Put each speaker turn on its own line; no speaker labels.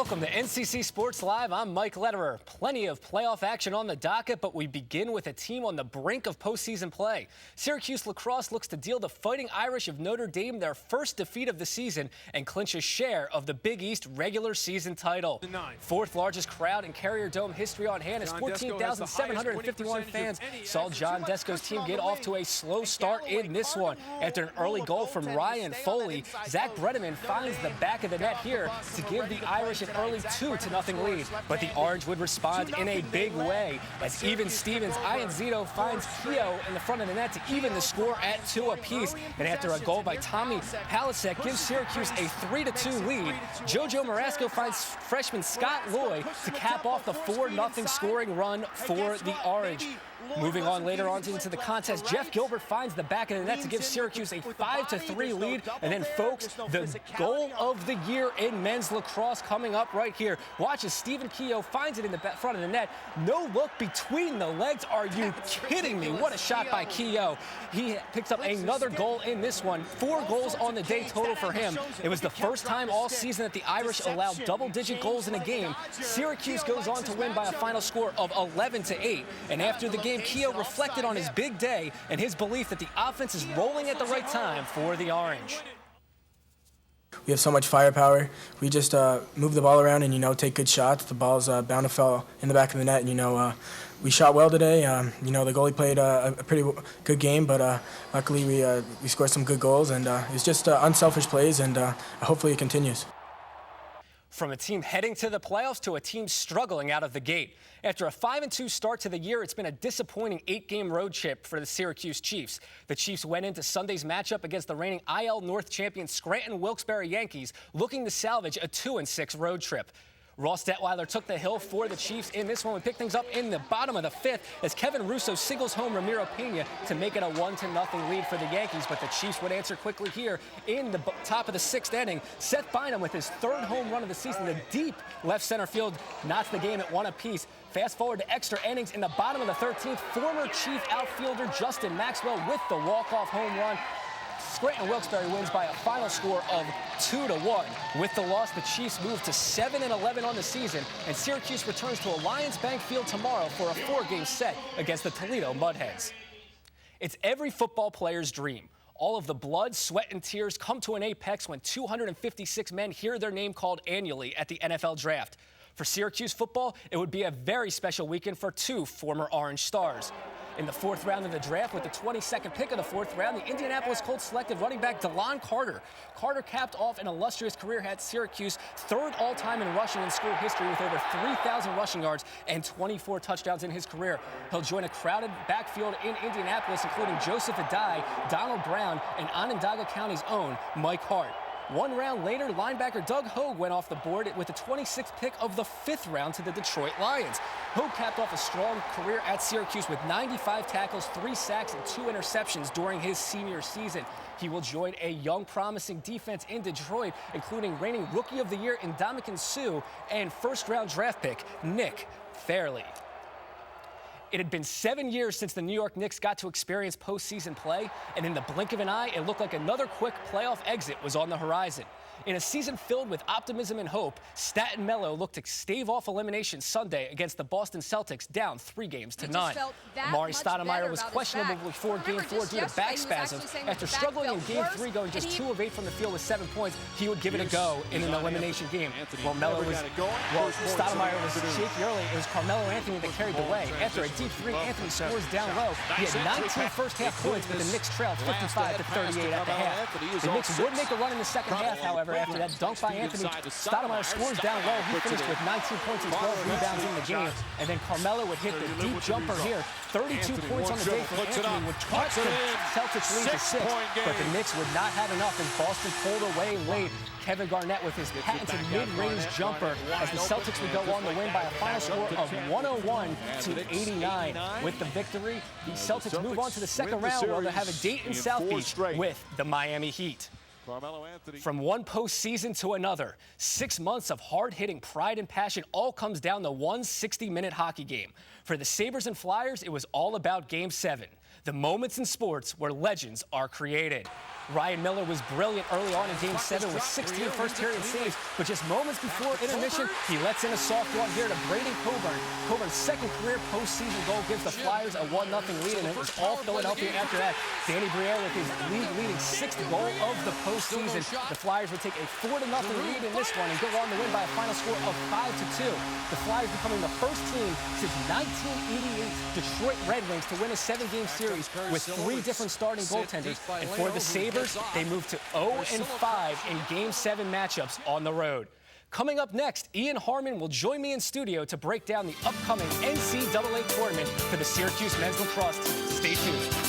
Welcome to NCC Sports Live. I'm Mike Lederer. Plenty of playoff action on the docket, but we begin with a team on the brink of postseason play. Syracuse lacrosse looks to deal the Fighting Irish of Notre Dame their first defeat of the season and clinch a share of the Big East regular season title. Fourth largest crowd in Carrier Dome history on hand as 14,751 fans saw John Desko's team get off to a slow start in this one. After an early goal from Ryan Foley, Zach Bredeman finds the back of the net here to give the Irish an early 2-0 lead, but the Orange would respond in a big way as even Stevens Ianzito finds Keogh in the front of the net to even the score at 2 apiece. And after a goal by Tommy Palasek gives Syracuse a 3-2 lead, Jojo Marasco finds freshman Scott Loy to cap off the 4-0 scoring run for the Orange. Moving on later on into the contest, Jeff Gilbert finds the back of the net to give Syracuse a 5-3 lead. And then, folks, the goal of the year in men's lacrosse coming up right here. Watch as Stephen Keogh finds it in the front of the net. No look between the legs. Are you kidding me? What a shot by Keogh. He picks up another goal in this one. 4 goals on the day total for him. It was the first time all season that the Irish allowed double-digit goals in a game. Syracuse goes on to win by a final score of 11-8. And after the game, Keogh reflected on his big day and his belief that the offense is rolling at the right time for the Orange.
We have so much firepower. We just move the ball around and, take good shots. The ball's bound to fall in the back of the net. And, we shot well today. The goalie played a pretty good game, but luckily we scored some good goals. And it's just unselfish plays, and hopefully it continues.
From a team heading to the playoffs to a team struggling out of the gate. After a 5-2 start to the year, it's been a disappointing 8-game road trip for the Syracuse Chiefs. The Chiefs went into Sunday's matchup against the reigning IL North champion Scranton Wilkes-Barre Yankees, looking to salvage a 2-6 road trip. Ross Detweiler took the hill for the Chiefs in this one. We pick things up in the bottom of the 5th as Kevin Russo singles home Ramiro Pena to make it a 1-0 lead for the Yankees. But the Chiefs would answer quickly here in the top of the 6th inning. Seth Bynum with his 3rd home run of the season. The deep left center field knots the game at 1 apiece. Fast forward to extra innings in the bottom of the 13th. Former Chief outfielder Justin Maxwell with the walk-off home run. Scranton Wilkes-Barre wins by a final score of 2-1. With the loss, the Chiefs move to 7-11 on the season, and Syracuse returns to Alliance Bank Field tomorrow for a 4-game set against the Toledo Mudheads. It's every football player's dream. All of the blood, sweat, and tears come to an apex when 256 men hear their name called annually at the NFL Draft. For Syracuse football, it would be a very special weekend for 2 former Orange stars. In the 4th round of the draft, with the 22nd pick of the 4th round, the Indianapolis Colts selected running back DeLon Carter. Carter capped off an illustrious career at Syracuse, 3rd all-time in rushing in school history with over 3,000 rushing yards and 24 touchdowns in his career. He'll join a crowded backfield in Indianapolis, including Joseph Adai, Donald Brown, and Onondaga County's own Mike Hart. 1 round later, linebacker Doug Hogue went off the board with the 26th pick of the 5th round to the Detroit Lions. Hogue capped off a strong career at Syracuse with 95 tackles, 3 sacks, and 2 interceptions during his senior season. He will join a young, promising defense in Detroit, including reigning Rookie of the Year Ndamukong Suh and 1st-round draft pick Nick Fairley. It had been 7 years since the New York Knicks got to experience postseason play, and in the blink of an eye, it looked like another quick playoff exit was on the horizon. In a season filled with optimism and hope, Stat and Melo looked to stave off elimination Sunday against the Boston Celtics, down 3-9. Amari Stoudemire was questionable before Game 4 due to back spasms. After struggling in Game 3, going just 2 of 8 from the field with 7 points, he would give it a go in an elimination game. Stoudemire was shaky early. It was Carmelo Anthony that carried the way. After a deep 3, Anthony scores down low. He had 19 first-half points, but the Knicks trailed 55-38 at the half. The Knicks would make a run in the second half, however. After that dunk by Anthony, Stoudemire scores down low. He finished with 19 points and 12 rebounds in the game. And then Carmelo would hit the deep jumper here. 32 points on the day for Anthony would cut the Celtics lead to 6. But the Knicks would not have enough as Boston pulled away late. Kevin Garnett with his patented mid-range jumper as the Celtics would go on to win by a final score of 101-89. With the victory, the Celtics move on to the second round where they'll have a date in South Beach with the Miami Heat. From one postseason to another, 6 months of hard-hitting pride and passion all comes down to one 60-minute hockey game. For the Sabres and Flyers, it was all about Game 7, the moments in sports where legends are created. Ryan Miller was brilliant early on in Game 7 with 16 first-period saves, but just moments before intermission, he lets in a soft one here to Braden Coburn. Coburn's second career postseason goal gives the Flyers a 1-0 lead, and it was all Philadelphia after that. Danny Briere with his league-leading 6th goal of the postseason. The Flyers would take a 4-0 lead in this one and go on to win by a final score of 5-2. The Flyers becoming the first team since 1988 Detroit Red Wings to win a 7-game series with 3 different starting goaltenders. And for the Sabres, they moved to 0-5 in Game 7 matchups on the road. Coming up next, Ian Harmon will join me in studio to break down the upcoming NCAA tournament for the Syracuse men's lacrosse team. Stay tuned.